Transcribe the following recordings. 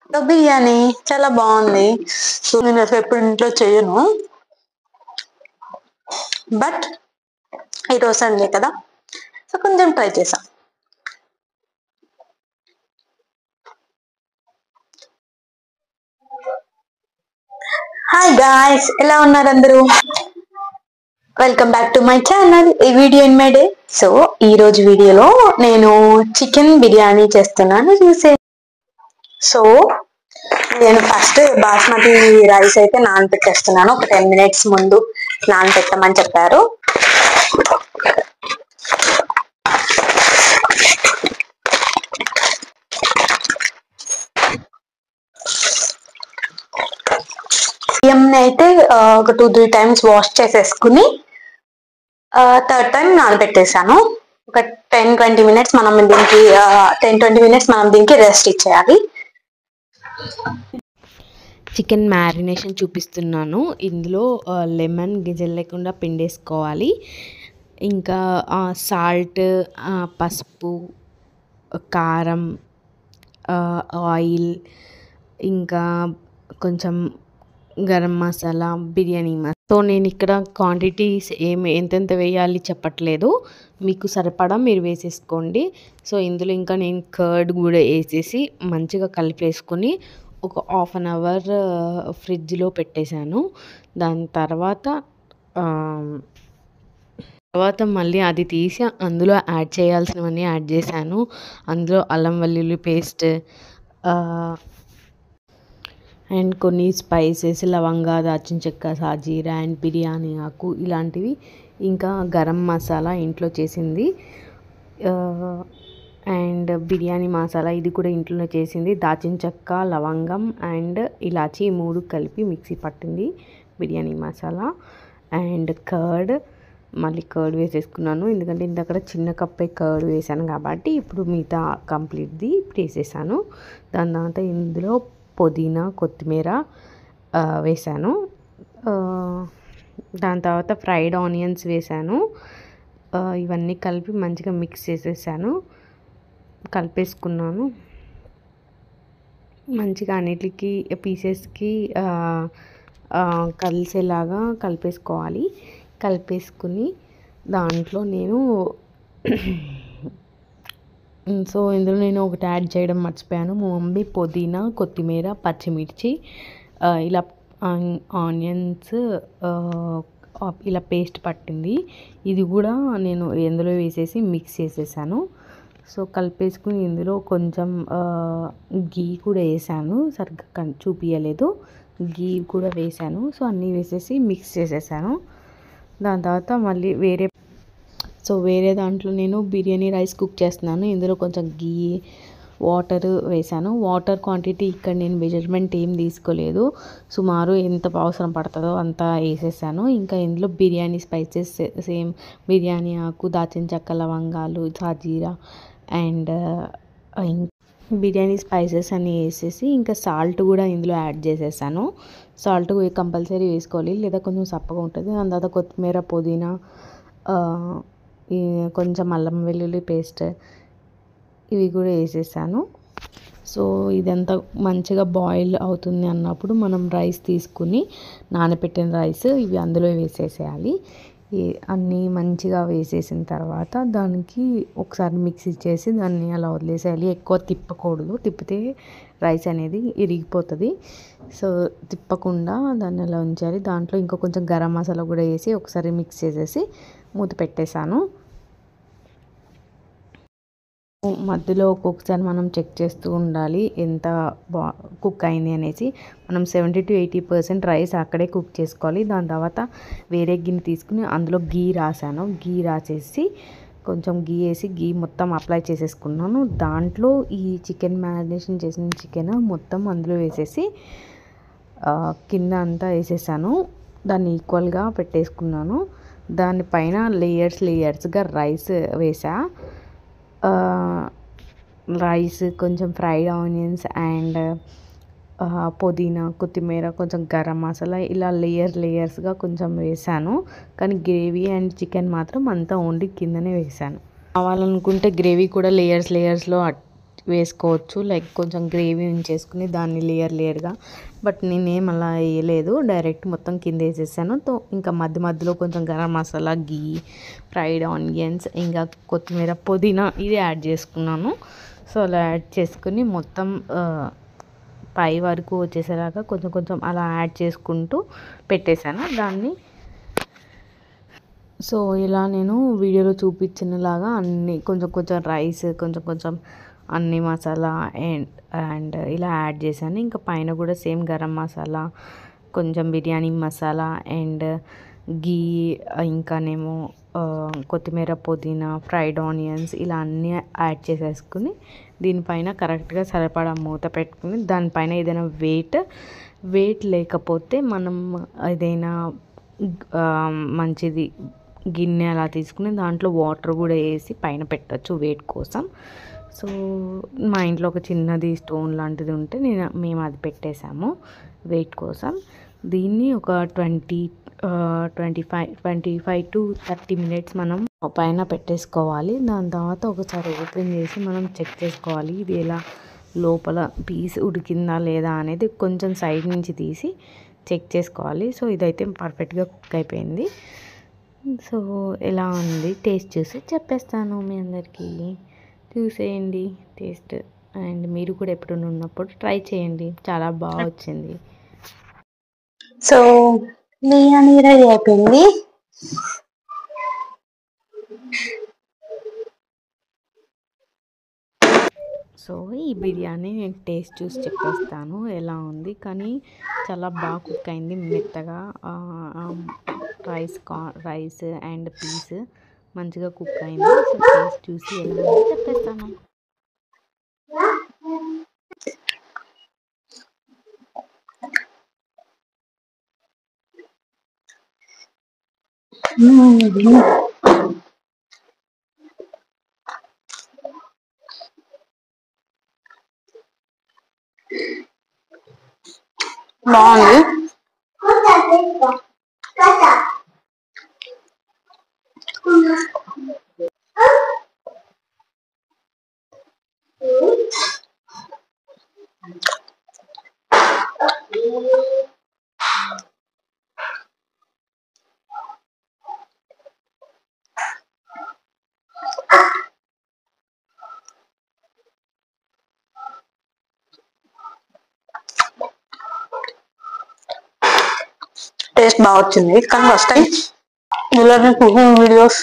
బిర్యానీ చాలా బాగుంది. సో నేను అసలు ఎప్పుడు ఇంట్లో చేయను, బట్ ఈరోజు సండే కదా, సో కొంచెం ట్రై చేసాం. హాయ్ గాయ్స్, ఎలా ఉన్నారు అందరూ? Welcome back to my channel ఈ video in my day. So ఈ రోజు వీడియోలో నేను చికెన్ బిర్యానీ చేస్తున్నాను చూసే. సో నేను ఫస్ట్ బాస్మతి రైస్ అయితే నానబెట్టేస్తున్నాను. ఒక 10 minutes ముందు నానబెట్టమని చెప్పారు. బియ్యంని అయితే ఒక 2-3 times వాష్ చేసేసుకుని థర్డ్ టైం నానబెట్టేసాను. ఒక 10-20 minutes మనం దీనికి 10-20 minutes మనం దీనికి రెస్ట్ ఇచ్చేయాలి. చికెన్ మ్యారినేషన్ చూపిస్తున్నాను. ఇందులో లెమన్ గింజలు లేకుండా పిండేసుకోవాలి. ఇంకా సాల్ట్, పసుపు, కారం, ఆయిల్, ఇంకా కొంచెం గరం మసాలా, బిర్యానీ మసాలా. సో నేను ఇక్కడ క్వాంటిటీస్ ఎంతెంత వేయాలి చెప్పట్లేదు, మీకు సరిపడా మీరు వేసేసుకోండి. సో ఇందులో ఇంకా నేను కర్డ్ కూడా వేసేసి మంచిగా కలిపేసుకొని ఒక 1/2 hour ఫ్రిడ్జ్లో పెట్టేశాను. దాని తర్వాత మళ్ళీ అది తీసి అందులో యాడ్ చేయాల్సినవన్నీ యాడ్ చేశాను. అందులో అల్లం వెల్లుల్లి పేస్ట్ అండ్ కొన్ని స్పైసెస్, లవంగా, దాల్చిన చెక్క, సాజీరా అండ్ బిర్యానీ ఆకు ఇలాంటివి, ఇంకా గరం మసాలా ఇంట్లో చేసింది, అండ్ బిర్యానీ మసాలా ఇది కూడా ఇంట్లో చేసింది, దాల్చిన చెక్క, లవంగం అండ్ ఇలాచి 3 కలిపి మిక్సీ పట్టింది బిర్యానీ మసాలా, అండ్ కర్డ్. మళ్ళీ కర్డ్ వేసేసుకున్నాను, ఎందుకంటే ఇంతక్కడ చిన్న కప్పే కర్డ్ వేసాను కాబట్టి ఇప్పుడు మిగతా కంప్లీట్ది ఇప్పుడు వేసేసాను. దాని తర్వాత ఇందులో పుదీనా, కొత్తిమీర వేసాను. దాని తర్వాత ఫ్రైడ్ ఆనియన్స్ వేసాను. ఇవన్నీ కలిపి మంచిగా మిక్స్ చేసేసాను, కలిపేసుకున్నాను. మంచిగా అన్నిటికి పీసెస్కి కలిసేలాగా కలిపేసుకోవాలి. కలిపేసుకుని దాంట్లో నేను సో ఇందులో నేను ఒకటి యాడ్ చేయడం మర్చిపోయాను. మా మమ్మీ పుదీనా, కొత్తిమీర, పచ్చిమిర్చి, ఇలా ఆనియన్స్ ఇలా పేస్ట్ పట్టింది, ఇది కూడా నేను ఇందులో వేసేసి మిక్స్ చేసేసాను. సో కలిపేసుకుని ఇందులో కొంచెం గీ కూడా వేసాను, సరిగ్గా చూపించలేదు, గీ కూడా వేసాను. సో అన్నీ వేసేసి మిక్స్ చేసేసాను. దాని తర్వాత మళ్ళీ వేరే దాంట్లో నేను బిర్యానీ రైస్ కుక్ చేస్తున్నాను. ఇందులో కొంచెం గీ, వాటర్ వేసాను. వాటర్ క్వాంటిటీ ఇక్కడ నేను మెజర్మెంట్ ఏం తీసుకోలేదు, సుమారు ఎంత అవసరం పడుతుందో అంత వేసేసాను. ఇంకా ఇందులో బిర్యానీ స్పైసెస్ సేమ్ బిర్యానీ ఆకు, దాల్చిన చెక్క, లవంగాలు, సాజీరా అండ్ బిర్యానీ స్పైసెస్ అన్నీ వేసేసి ఇంకా సాల్ట్ కూడా ఇందులో యాడ్ చేసేసాను. సాల్ట్ కంపల్సరీ వేసుకోవాలి, లేదా కొంచెం సప్పగా ఉంటుంది. దాని తర్వాత కొత్తిమీర, పుదీనా, కొంచెం అల్లం వెల్లుల్లి పేస్ట్ ఇవి కూడా వేసేసాను. సో ఇదంతా మంచిగా బాయిల్ అవుతుంది అన్నప్పుడు మనం రైస్ తీసుకుని, నానబెట్టిన రైస్ ఇవి అందులో వేసేసేయాలి. అన్నీ మంచిగా వేసేసిన తర్వాత దానికి ఒకసారి మిక్స్ ఇచ్చేసి దాన్ని అలా వదిలేసేయాలి. ఎక్కువ తిప్పకూడదు, తిప్పితే రైస్ అనేది ఇరిగిపోతుంది. సో తిప్పకుండా దాన్ని అలా ఉంచాలి. దాంట్లో ఇంకా కొంచెం గరం మసాలా కూడా వేసి ఒకసారి మిక్స్ చేసేసి మూత పెట్టేశాను. మధ్యలో ఒక్కొక్కసారి మనం చెక్ చేస్తూ ఉండాలి ఎంత కుక్ అయింది అనేసి. మనం 70-80% రైస్ అక్కడే కుక్ చేసుకోవాలి. దాని తర్వాత వేరే గిన్నె తీసుకుని అందులో గీ రాసాను, గీ రాసేసి కొంచెం గీ వేసి గీ మొత్తం అప్లై చేసేసుకున్నాను. దాంట్లో ఈ చికెన్ మ్యారినేషన్ చేసిన చికెన్ మొత్తం అందులో వేసేసి కింద అంతా వేసేసాను. దాన్ని ఈక్వల్గా పెట్టేసుకున్నాను. దానిపైన లేయర్స్గా రైస్ వేసా. రైస్, కొంచెం ఫ్రైడ్ ఆనియన్స్ అండ్ పుదీనా, కొత్తిమీర, కొంచెం గరం మసాలా ఇలా లేయర్స్గా కొంచెం వేసాను. కానీ గ్రేవీ అండ్ చికెన్ మాత్రం అంతా ఓన్లీ కిందనే వేసాను. కావాలనుకుంటే గ్రేవీ కూడా లేయర్స్లో వేసుకోవచ్చు, లైక్ కొంచెం గ్రేవీ ఉంచేసుకుని దాన్ని లేయర్గా. బట్ నేనేం అలా వేయలేదు, డైరెక్ట్ మొత్తం కింద వేసేసాను. ఇంకా మధ్య మధ్యలో కొంచెం గరం మసాలా, గీ, ఫ్రైడ్ ఆనియన్స్, ఇంకా కొత్తిమీర, పుదీనా ఇది యాడ్ చేసుకున్నాను. సో అలా యాడ్ చేసుకుని మొత్తం పై వరకు వచ్చేసేలాగా కొంచెం కొంచెం అలా యాడ్ చేసుకుంటూ పెట్టేశాను దాన్ని. సో ఇలా నేను వీడియోలో చూపించినలాగా అన్ని కొంచెం కొంచెం రైస్, కొంచెం కొంచెం అన్ని మసాలా అండ్ ఇలా యాడ్ చేశాను. ఇంకా పైన కూడా సేమ్ గరం మసాలా, కొంచెం బిర్యానీ మసాలా అండ్ గీ, ఇంకానేమో కొత్తిమీర, పుదీనా, ఫ్రైడ్ ఆనియన్స్ ఇలా అన్నీ యాడ్ చేసేసుకుని దీనిపైన కరెక్ట్గా సరిపడా మూత పెట్టుకుని దానిపైన ఏదైనా వెయిట్ లేకపోతే మనం ఏదైనా మంచిది గిన్నె అలా తీసుకుని దాంట్లో వాటర్ కూడా వేసి పైన పెట్టచ్చు వెయిట్ కోసం. సో మా ఇంట్లో ఒక చిన్నది స్టోన్ లాంటిది ఉంటే మేము అది పెట్టేసాము వెయిట్ కోసం. దీన్ని ఒక 25 to 30 minutes మనం పైన పెట్టేసుకోవాలి. దాని తర్వాత ఒకసారి ఓపెన్ చేసి మనం చెక్ చేసుకోవాలి ఇది ఎలా లోపల పీస్ ఉడికిందా లేదా అనేది కొంచెం సైడ్ నుంచి తీసి చెక్ చేసుకోవాలి. సో ఇదైతే పర్ఫెక్ట్గా కుక్ అయిపోయింది. సో ఎలా ఉంది టేస్ట్ చూసి చెప్పేస్తాను మీ అందరికీ. చూసేయండి టేస్ట్, అండ్ మీరు కూడా ఎప్పుడైనా ఉన్నప్పుడు ట్రై చేయండి, చాలా బాగా వచ్చింది. సో బిర్యానీ రెడీ అయిపోయింది. సో ఈ బిర్యానీ నేను టేస్ట్ చూసి చెప్పేస్తాను ఎలా ఉంది. కానీ చాలా బాగా కుక్ అయింది, మెత్తగా రైస్ అండ్ పీస్ మంచిగా కుక్ అయింది. సో టేస్ట్ చూసి ఎలా ఉందో చెప్పేస్తాను. బాగుంది. టేస్ట్ బాగా వచ్చింది. కానీ ఫస్ట్ టైం ఇలానే కుకింగ్ వీడియోస్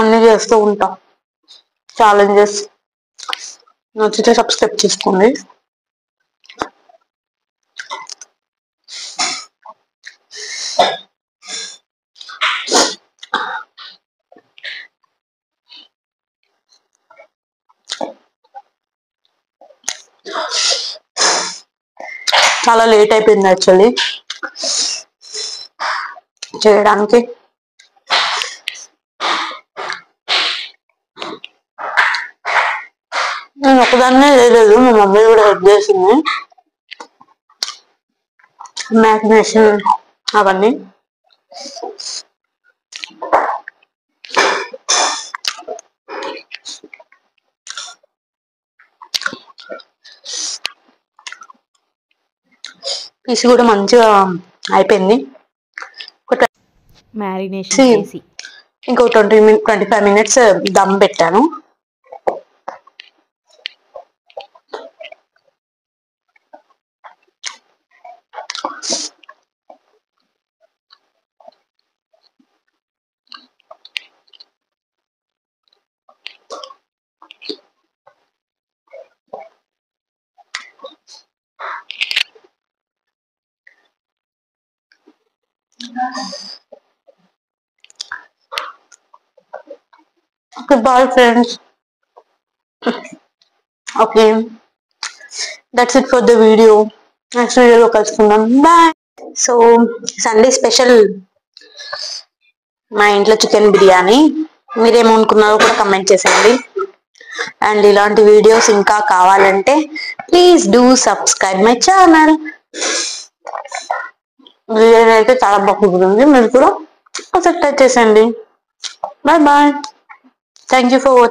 అన్నీ చేస్తూ ఉంటాం, ఛాలెంజెస్. నచ్చితే సబ్స్క్రైబ్ చేసుకోండి. చాలా లేట్ అయిపోయింది యాక్చువల్లీ చేయడానికి. నేను ఒకదాన్నే చేయలేదు, మా మమ్మీ కూడా హెల్ప్ చేసింది, మ్యారినేషన్ అవన్నీ. పీస్ కూడా మంచిగా అయిపోయింది. మ్యారినేషన్ చేసి ఇంకో 25 minutes దమ్ పెట్టాను. Okay, bye friends. Okay, that's it for the video. Next video లో కలుసుకుందాం. Bye. సో సండే స్పెషల్ మా ఇంట్లో చికెన్ బిర్యానీ. మీరేమనుకున్నారో కూడా కమెంట్ చేసేయండి. అండ్ ఇలాంటి వీడియోస్ ఇంకా కావాలంటే please do subscribe my channel. Biryani అయితే చాలా బాగుంటుంది, మీరు కూడా ఒకసారి ట్రై చేసేయండి. Bye bye. Thank you for watching.